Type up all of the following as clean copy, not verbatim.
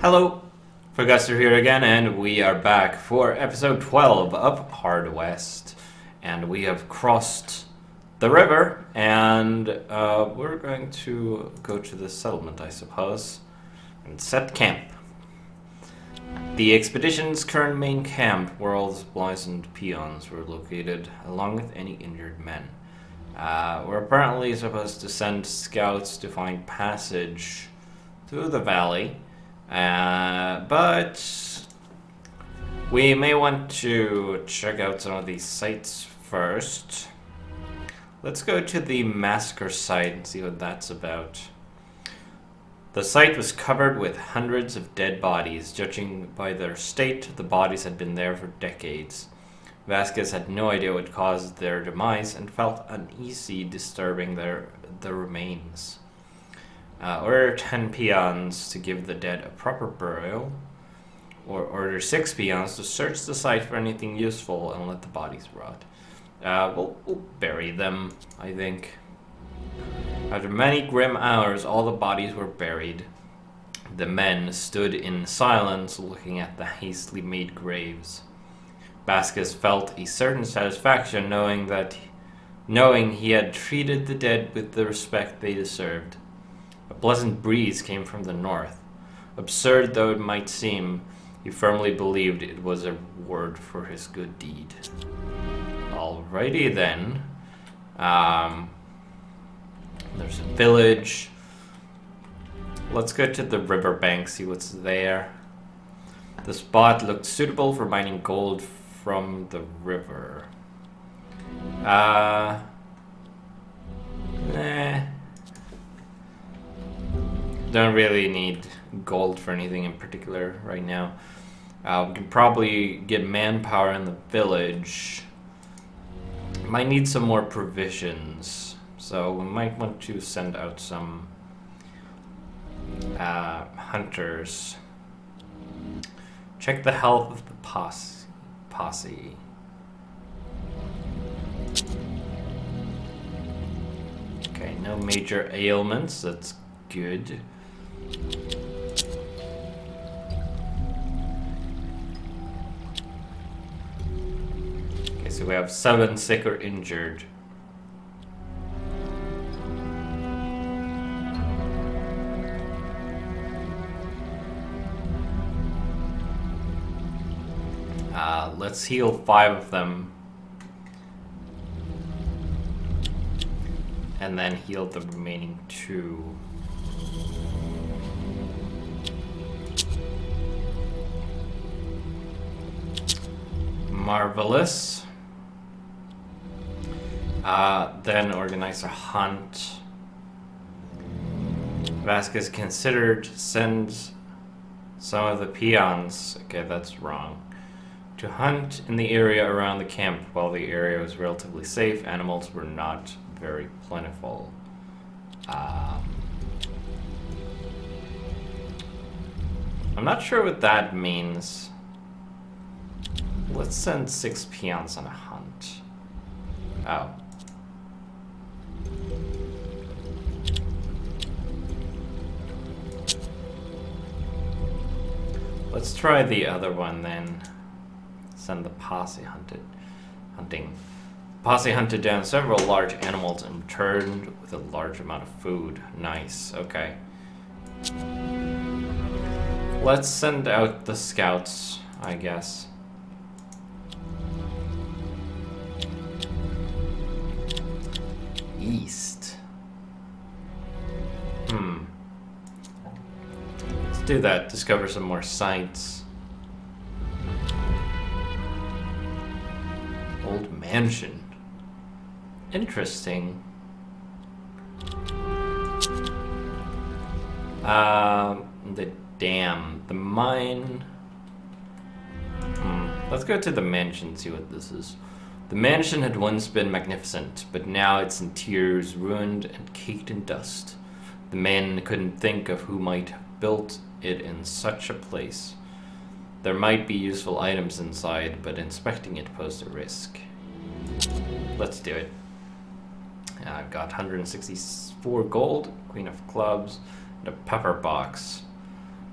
Hello, Forguster here again, and we are back for episode 12 of Hard West. And we have crossed the river, and we're going to go to the settlement, I suppose, and set camp. The expedition's current main camp, where all the supplies and peons were located, along with any injured men. We're apparently supposed to send scouts to find passage through the valley. But we may want to check out some of these sites first. Let's go to the massacre site and see what that's about. The site was covered with hundreds of dead bodies. Judging by their state, the bodies had been there for decades. Vasquez had no idea what caused their demise and felt uneasy disturbing the remains. Order 10 peons to give the dead a proper burial, or order 6 peons to search the site for anything useful and let the bodies rot. We'll bury them, I think. After many grim hours, all the bodies were buried. The men stood in silence looking at the hastily made graves. Vasquez felt a certain satisfaction knowing he had treated the dead with the respect they deserved. A pleasant breeze came from the north. Absurd though it might seem, he firmly believed it was a reward for his good deed. Alrighty then. There's a village. Let's go to the riverbank, see what's there. The spot looked suitable for mining gold from the river. Don't really need gold for anything in particular right now. We can probably get manpower in the village. Might need some more provisions, so we might want to send out some hunters. Check the health of the posse. Okay, no major ailments. That's good. Okay, so we have 7 sick or injured. Let's heal 5 of them. And then heal the remaining 2. Marvelous. Then organize a hunt. Vasquez considered send some of the peons, okay, that's wrong, to hunt in the area around the camp. While the area was relatively safe, animals were not very plentiful. I'm not sure what that means. Let's send 6 peons on a hunt. Oh. Let's try the other one then. Send the posse hunting. Posse hunted down several large animals and returned with a large amount of food. Nice, okay. Let's send out the scouts, I guess. East. Let's do that. Discover some more sites. Old mansion. Interesting. The dam. The mine. Let's go to the mansion and see what this is. The mansion had once been magnificent, but now its interior is ruined and caked in dust. The men couldn't think of who might have built it in such a place. There might be useful items inside, but inspecting it posed a risk. Let's do it. I've got 164 gold, Queen of Clubs, and a pepper box.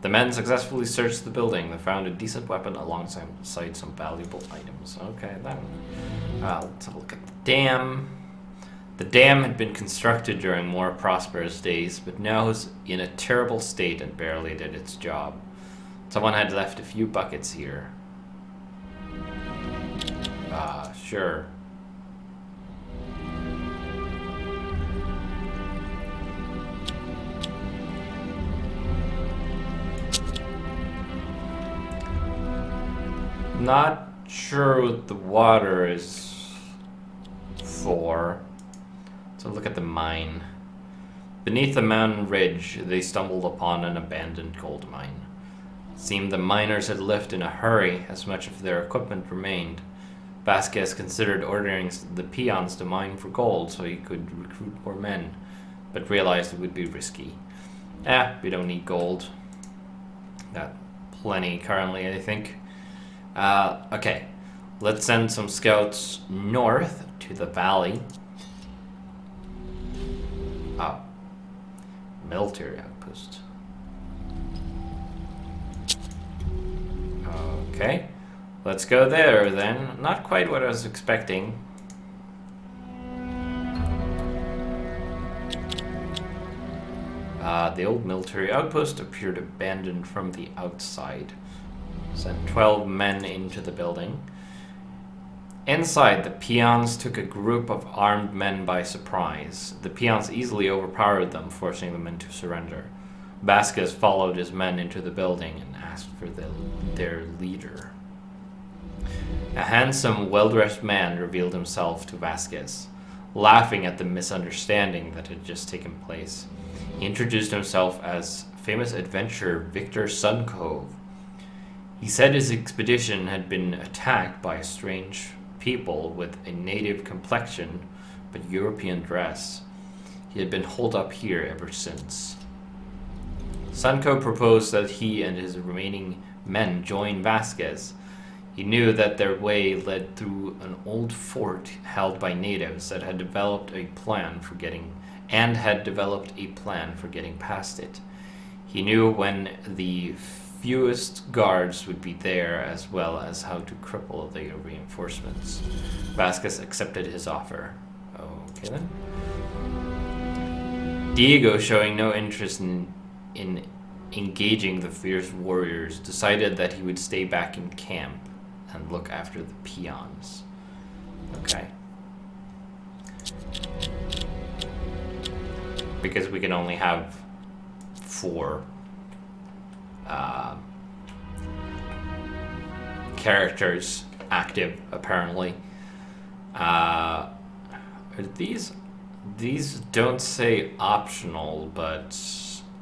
The men successfully searched the building. They found a decent weapon alongside some valuable items. Okay, then. Let's have a look at the dam. The dam had been constructed during more prosperous days, but now is in a terrible state and barely did its job. Someone had left a few buckets here. Sure. Not sure what the water is for. So look at the mine. Beneath the mountain ridge, they stumbled upon an abandoned gold mine. It seemed the miners had left in a hurry, as much of their equipment remained. Vasquez considered ordering the peons to mine for gold so he could recruit more men, but realized it would be risky. We don't need gold. Got plenty currently, I think. Okay, let's send some scouts north to the valley. Military outpost. Okay, let's go there then. Not quite what I was expecting. The old military outpost appeared abandoned from the outside. Sent 12 men into the building. Inside, the peons took a group of armed men by surprise. The peons easily overpowered them, forcing the men to surrender. Vasquez followed his men into the building and asked for their leader. A handsome, well-dressed man revealed himself to Vasquez, laughing at the misunderstanding that had just taken place. He introduced himself as famous adventurer Victor Suncove. He said his expedition had been attacked by strange people with a native complexion but European dress. He had been holed up here ever since. Suncove proposed that he and his remaining men join Vasquez. He knew that their way led through an old fort held by natives that had developed a plan for getting past it. He knew when the fewest guards would be there, as well as how to cripple the reinforcements. Vasquez accepted his offer. Okay then. Diego, showing no interest in engaging the fierce warriors, decided that he would stay back in camp and look after the peons. Okay. Because we can only have 4 characters active, apparently. These don't say optional, but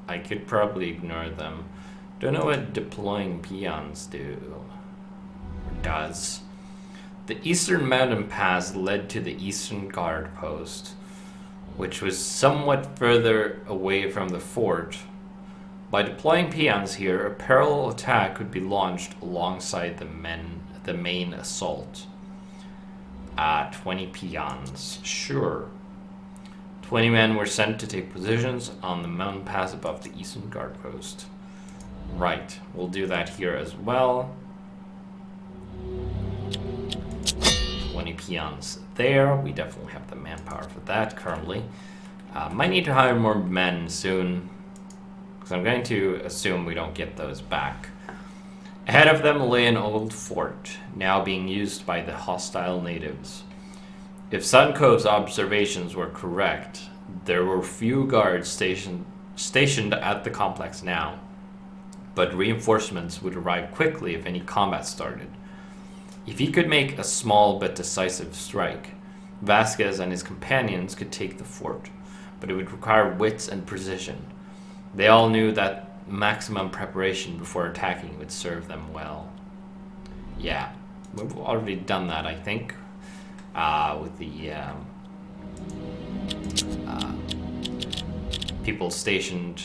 I could probably ignore them. Don't know what deploying peons do or does. The eastern mountain pass led to the eastern guard post, which was somewhat further away from the fort. By deploying peons here, a parallel attack could be launched alongside the main assault. 20 peons, sure. 20 men were sent to take positions on the mountain pass above the eastern guard post. Right, we'll do that here as well. 20 peons there. We definitely have the manpower for that currently. Might need to hire more men soon, because I'm going to assume we don't get those back. Ahead of them lay an old fort, now being used by the hostile natives. If Suncove's observations were correct, there were few guards stationed at the complex now, but reinforcements would arrive quickly if any combat started. If he could make a small but decisive strike, Vasquez and his companions could take the fort, but it would require wits and precision. They all knew that maximum preparation before attacking would serve them well. Yeah, we've already done that, I think, with the people stationed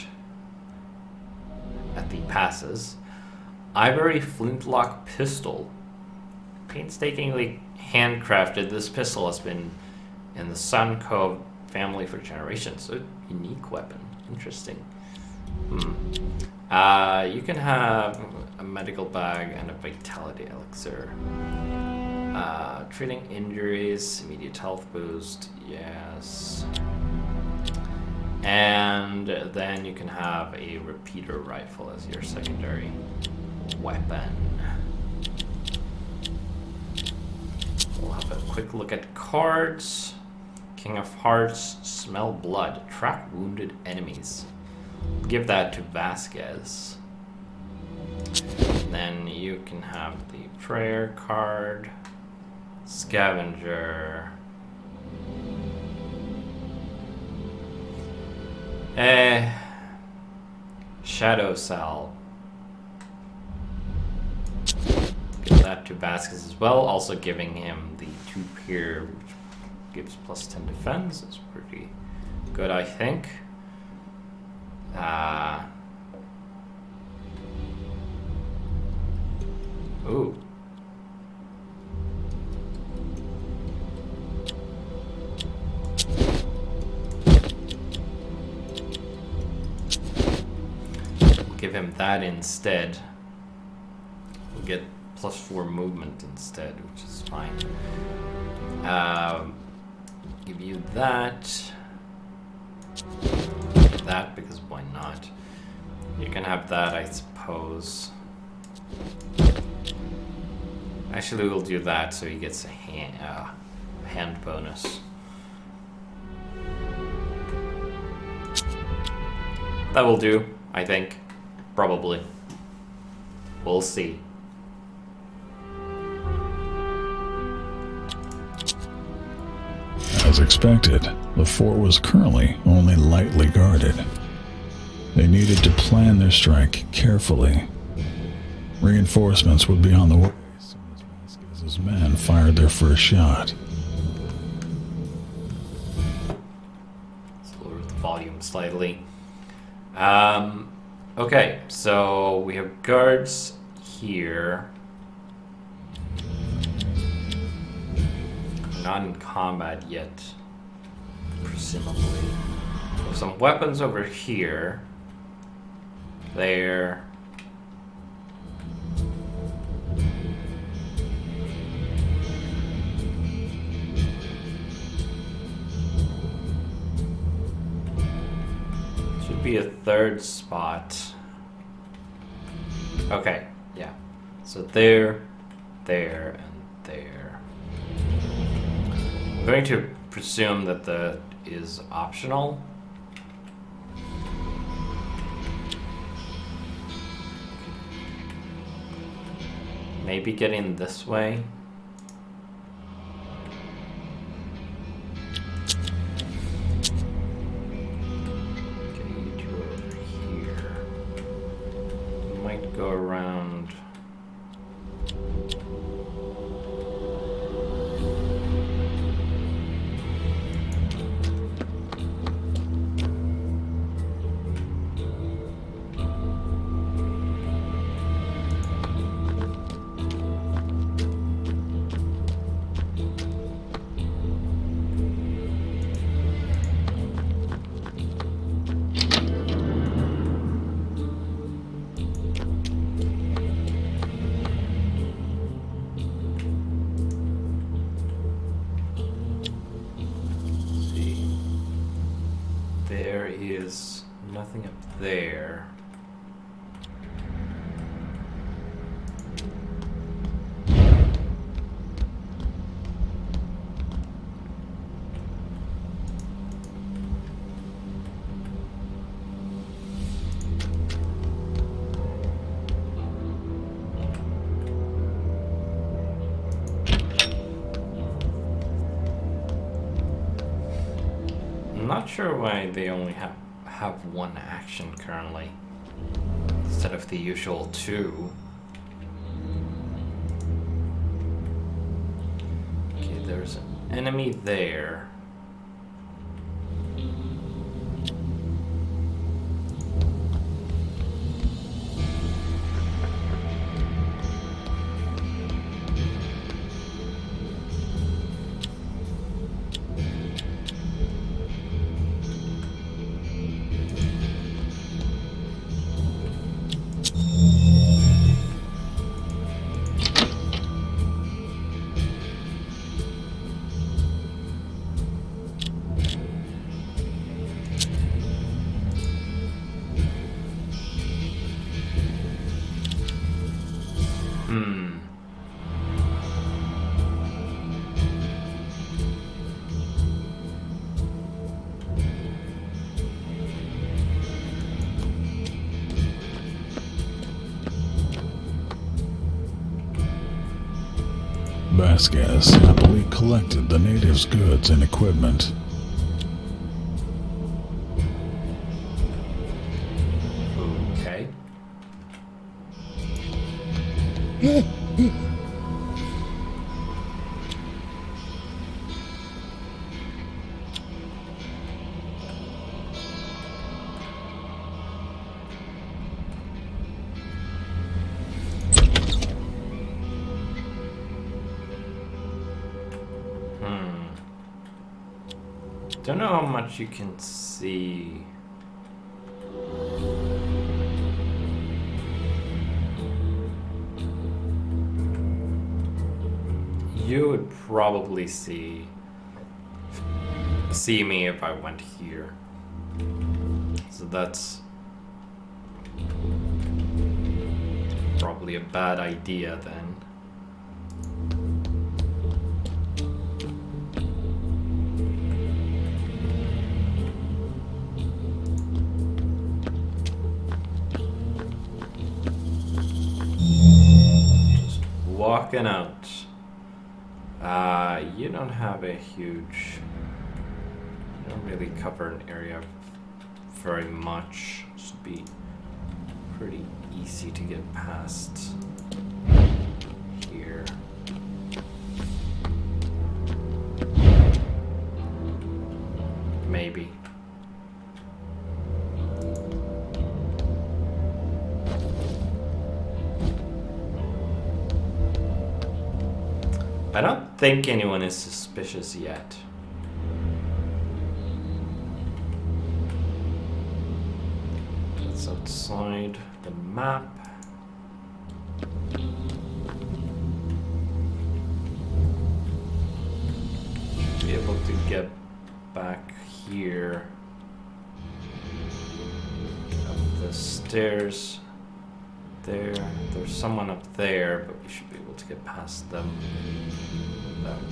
at the passes. Ivory flintlock pistol. Painstakingly handcrafted, this pistol has been in the Suncove family for generations. A unique weapon. Interesting. You can have a medical bag and a vitality elixir. Treating injuries, immediate health boost, yes. And then you can have a repeater rifle as your secondary weapon. We'll have a quick look at cards. King of Hearts, Smell Blood, Track Wounded Enemies. Give that to Vasquez. Then you can have the Prayer card, Scavenger. Shadow Cell. Give that to Vasquez as well, also giving him the 2-peer, which gives plus 10 defense. It's pretty good, I think. Ooh. Give him that instead. We'll get plus 4 movement instead, which is fine. Give you that. That, because why not? You can have that, I suppose. Actually, we'll do that so he gets a hand bonus. That will do, I think. Probably. We'll see. As expected, the fort was currently only lightly guarded. They needed to plan their strike carefully. Reinforcements would be on the way as soon as Vasquez's men fired their first shot. Let's lower the volume slightly. Okay, so we have guards here. Not in combat yet, presumably. We have some weapons over here. There. Should be a third spot. Okay, yeah. So there, there, and there. I'm going to presume that that is optional. Maybe getting this way. Getting you two over here. Might go around. Nothing up there. I'm not sure why they only have one action currently instead of the usual 2. Okay, there's an enemy there. Vasquez happily collected the natives' goods and equipment. Okay. Don't know how much you can see. You would probably see me if I went here. So that's probably a bad idea then. Walking out. You don't have a huge... You don't really cover an area very much. Should be pretty easy to get past here. Maybe. I don't think anyone is suspicious yet. That's outside the map. Be able to get back here. Up the stairs. There's someone up there, but we should be able to get past them without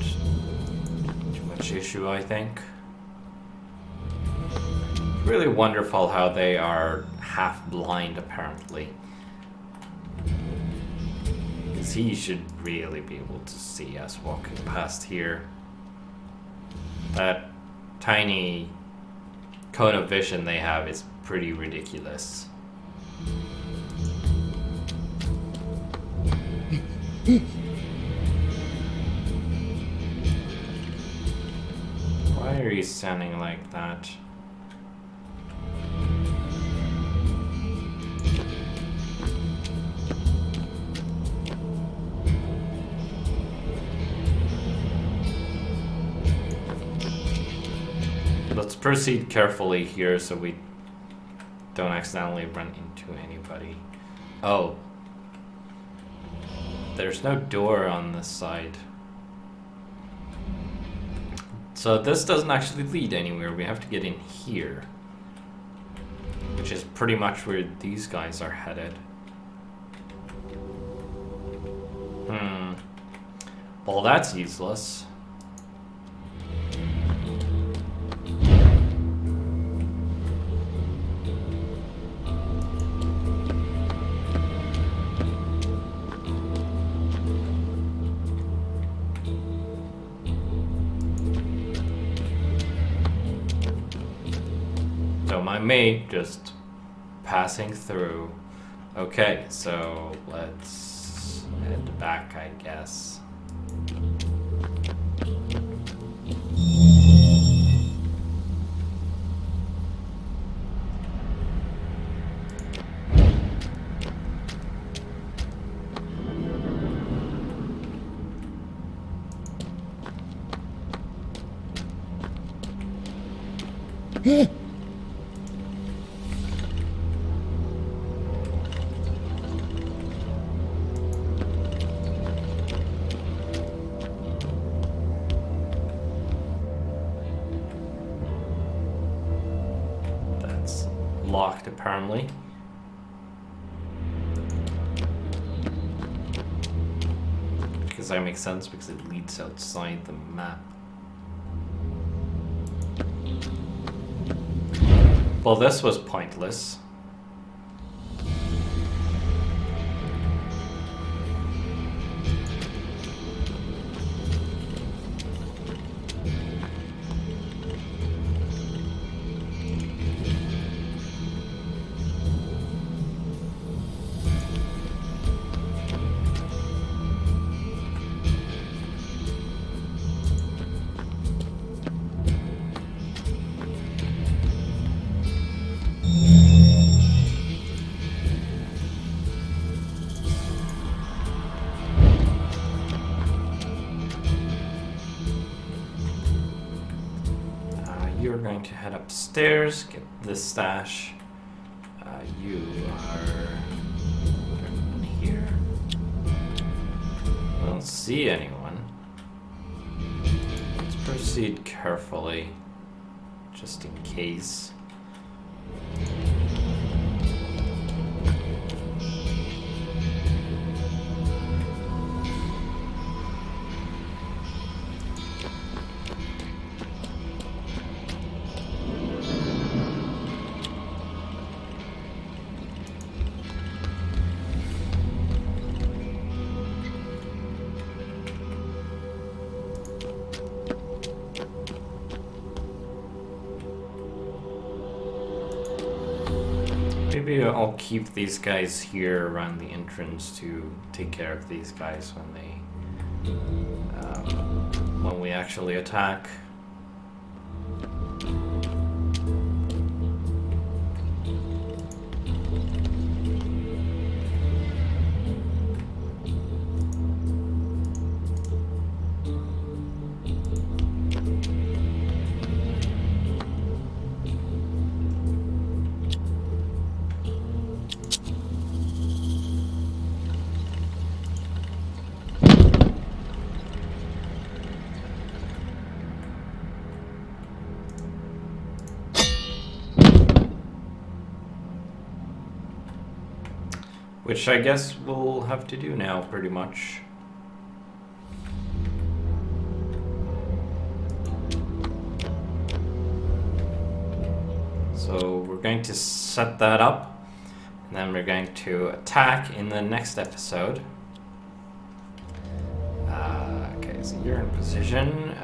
too much issue, I think. Really wonderful how they are half blind, apparently. Because he should really be able to see us walking past here. That tiny cone of vision they have is pretty ridiculous. Why are you sounding like that? Let's proceed carefully here so we don't accidentally run into anybody. Oh. There's no door on this side. So this doesn't actually lead anywhere. We have to get in here. Which is pretty much where these guys are headed. Well, that's useless. Me just passing through. Okay, so let's head back, I guess. Locked, apparently. Because that makes sense because it leads outside the map. Well, this was pointless. going to head upstairs, get this stash. You are in here. I don't see anyone. Let's proceed carefully, just in case. Maybe I'll keep these guys here around the entrance to take care of these guys when we actually attack. Which I guess we'll have to do now, pretty much. So we're going to set that up, and then we're going to attack in the next episode. Okay, so you're in position.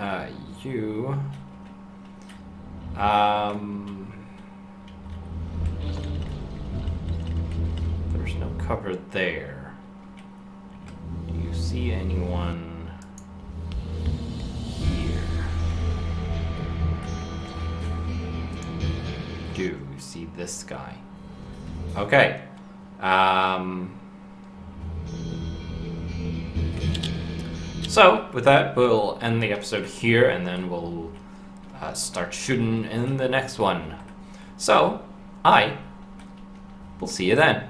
There's no cover there. Do you see anyone here? Do you see this guy? Okay. So, with that, we'll end the episode here, and then we'll start shooting in the next one. So, I will see you then.